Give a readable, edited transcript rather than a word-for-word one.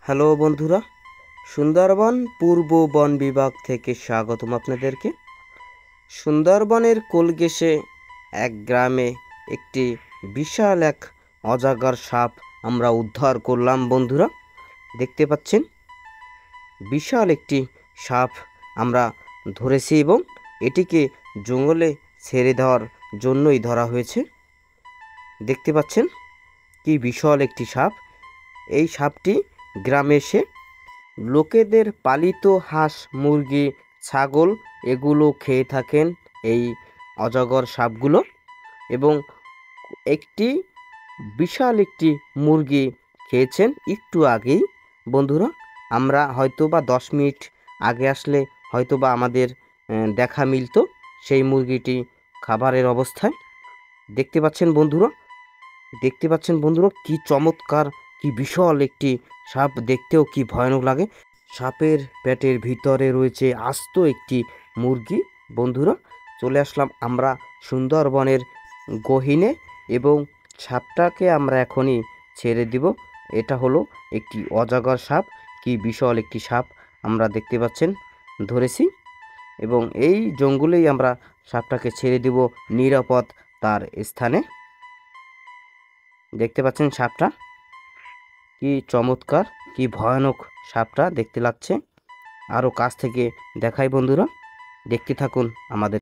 Hello বন্ধুরা, সুন্দরবন পূর্ব বন বিভাগ থেকে স্বাগতম আপনাদেরকে। সুন্দরবনের কোল ঘেঁষে এক গ্রামে একটি বিশাল এক অজগর সাপ আমরা উদ্ধার করলাম বন্ধুরা। দেখতে পাচ্ছেন বিশাল একটি সাপ আমরা ধরেছি এবং এটিকে জঙ্গলে ছেড়ে দেওয়ার জন্যই ধরা হয়েছে। দেখতে পাচ্ছেন কি বিশাল একটি সাপ। এই সাপটি গ্রামে এসে লোকেদের পালিত হাঁস মুরগি ছাগল এগুলো খেয়ে থাকেন এই অজগর সাপগুলো, এবং একটি বিশাল একটি মুরগি খেয়েছেন একটু আগেই বন্ধুরা। আমরা হয়তোবা 10 মিনিট আগে আসলে হয়তোবা আমাদের দেখা মিলতো সেই মুরগিটি খাবারের অবস্থায়। দেখতে পাচ্ছেন বন্ধুরা কি চমৎকার, কি বিশাল একটি সাপ, দেখতেও কি ভয়ানক লাগে। সাপের পেটের ভিতরে রয়েছে আস্ত একটি মুরগি বন্ধুরা। চলে আসলাম আমরা সুন্দরবনের গহীনে এবং সাপটাকে আমরা এখনই ছেড়ে দিব। এটা হলো একটি অজগর সাপ, কি বিশাল একটি সাপ আমরা দেখতে পাচ্ছেন ধরেছি, এবং এই জঙ্গলেই আমরা সাপটাকে ছেড়ে দিব নিরাপদ তার স্থানে। দেখতে পাচ্ছেন সাপটা কি চমৎকার, কি ভয়ানক সাপটা দেখতে লাগছে। আরও কাছ থেকে দেখাই বন্ধুরা, দেখতে থাকুন আমাদের।